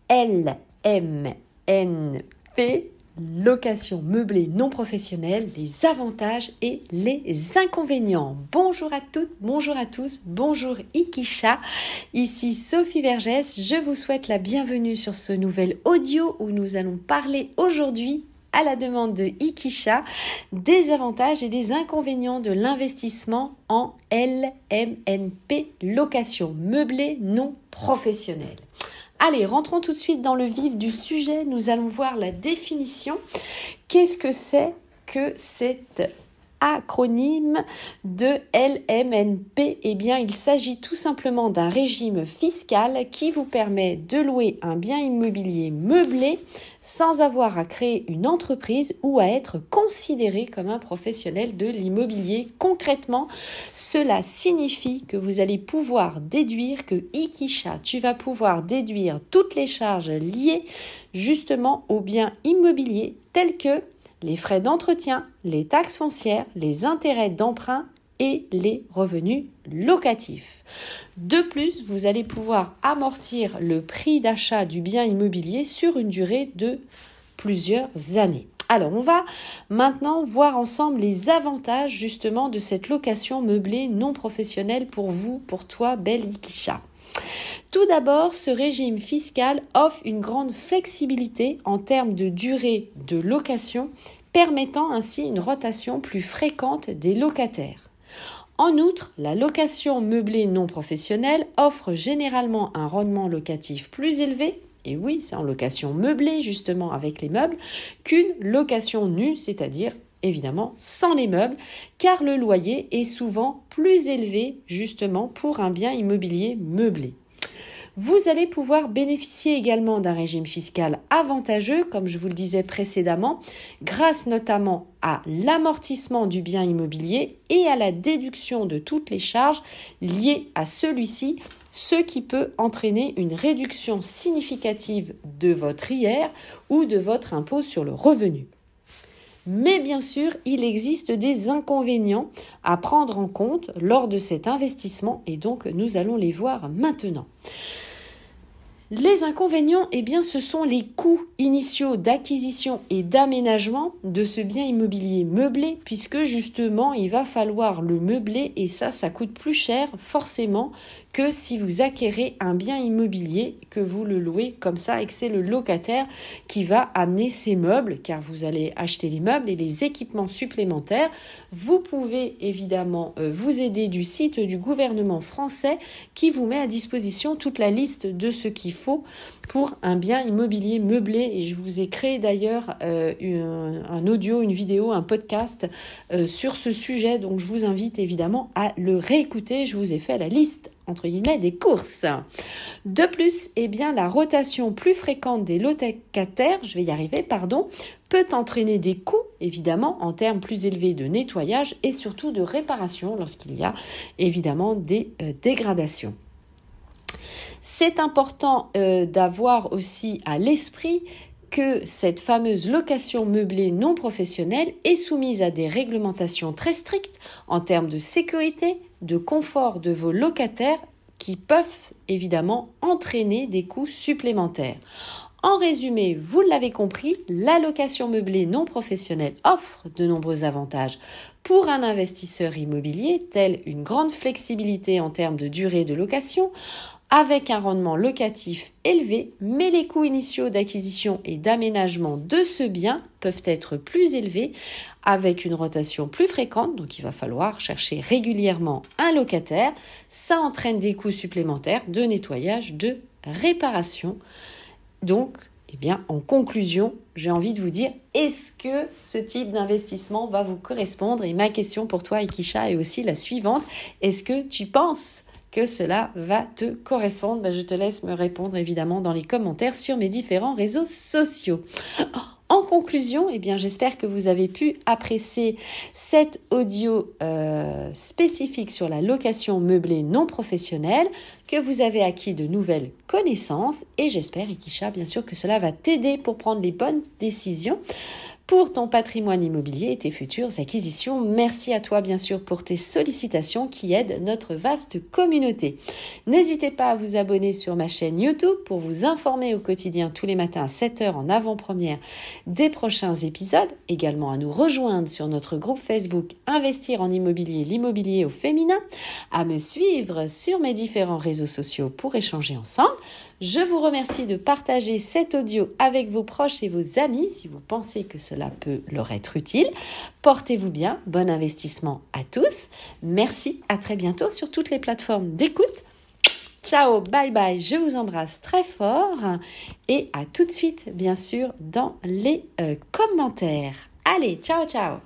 LMNP, location meublée non professionnelle, les avantages et les inconvénients. Bonjour à toutes, bonjour à tous, bonjour Ikisha, ici Sophie Vergès, je vous souhaite la bienvenue sur ce nouvel audio où nous allons parler aujourd'hui à la demande de Ikisha des avantages et des inconvénients de l'investissement en LMNP, location meublée non professionnelle. Allez, rentrons tout de suite dans le vif du sujet. Nous allons voir la définition. Qu'est-ce que c'est que cet acronyme de LMNP? Eh bien, il s'agit tout simplement d'un régime fiscal qui vous permet de louer un bien immobilier meublé sans avoir à créer une entreprise ou à être considéré comme un professionnel de l'immobilier. Concrètement, cela signifie que vous allez pouvoir déduire, que Ikisha, tu vas pouvoir déduire toutes les charges liées justement aux biens immobiliers tels que les frais d'entretien, les taxes foncières, les intérêts d'emprunt et les revenus locatifs. De plus, vous allez pouvoir amortir le prix d'achat du bien immobilier sur une durée de plusieurs années. Alors, on va maintenant voir ensemble les avantages justement de cette location meublée non professionnelle pour vous, pour toi, belle Ikisha. Tout d'abord, ce régime fiscal offre une grande flexibilité en termes de durée de location, permettant ainsi une rotation plus fréquente des locataires. En outre, la location meublée non professionnelle offre généralement un rendement locatif plus élevé, et oui, c'est en location meublée justement avec les meubles, qu'une location nue, c'est-à-dire évidemment sans les meubles, car le loyer est souvent plus élevé justement pour un bien immobilier meublé. Vous allez pouvoir bénéficier également d'un régime fiscal avantageux, comme je vous le disais précédemment, grâce notamment à l'amortissement du bien immobilier et à la déduction de toutes les charges liées à celui-ci, ce qui peut entraîner une réduction significative de votre IR ou de votre impôt sur le revenu. Mais bien sûr, il existe des inconvénients à prendre en compte lors de cet investissement et donc nous allons les voir maintenant. Les inconvénients, eh bien, ce sont les coûts initiaux d'acquisition et d'aménagement de ce bien immobilier meublé, puisque justement, il va falloir le meubler et ça coûte plus cher forcément que si vous acquérez un bien immobilier, que vous le louez comme ça et que c'est le locataire qui va amener ses meubles, car vous allez acheter les meubles et les équipements supplémentaires. Vous pouvez évidemment vous aider du site du gouvernement français qui vous met à disposition toute la liste de ce qu'il faut pour un bien immobilier meublé. Et je vous ai créé d'ailleurs un audio, une vidéo, un podcast sur ce sujet. Donc je vous invite évidemment à le réécouter. Je vous ai fait la liste entre guillemets des courses. De plus, eh bien, la rotation plus fréquente des locataires, peut entraîner des coûts, évidemment, en termes plus élevés de nettoyage et surtout de réparation lorsqu'il y a évidemment des dégradations. C'est important d'avoir aussi à l'esprit que cette fameuse location meublée non professionnelle est soumise à des réglementations très strictes en termes de sécurité, de confort de vos locataires qui peuvent évidemment entraîner des coûts supplémentaires. En résumé, vous l'avez compris, la location meublée non professionnelle offre de nombreux avantages pour un investisseur immobilier, tels une grande flexibilité en termes de durée de location, avec un rendement locatif élevé, mais les coûts initiaux d'acquisition et d'aménagement de ce bien peuvent être plus élevés avec une rotation plus fréquente, donc il va falloir chercher régulièrement un locataire. Ça entraîne des coûts supplémentaires de nettoyage, de réparation. Donc, eh bien, en conclusion, j'ai envie de vous dire, est-ce que ce type d'investissement va vous correspondre? Et ma question pour toi, Ikisha, est aussi la suivante. Est-ce que tu penses que cela va te correspondre? Je te laisse me répondre évidemment dans les commentaires sur mes différents réseaux sociaux. En conclusion, eh bien, j'espère que vous avez pu apprécier cet audio spécifique sur la location meublée non professionnelle, que vous avez acquis de nouvelles connaissances et j'espère, Ikisha, bien sûr, que cela va t'aider pour prendre les bonnes décisions pour ton patrimoine immobilier et tes futures acquisitions. Merci à toi bien sûr pour tes sollicitations qui aident notre vaste communauté. N'hésitez pas à vous abonner sur ma chaîne YouTube pour vous informer au quotidien tous les matins à 7h en avant-première des prochains épisodes. Également à nous rejoindre sur notre groupe Facebook Investir en immobilier, l'immobilier au féminin. À me suivre sur mes différents réseaux sociaux pour échanger ensemble. Je vous remercie de partager cet audio avec vos proches et vos amis si vous pensez que cela peut leur être utile. Portez-vous bien, bon investissement à tous. Merci, à très bientôt sur toutes les plateformes d'écoute. Ciao, bye bye, je vous embrasse très fort et à tout de suite bien sûr dans les commentaires. Allez, ciao ciao.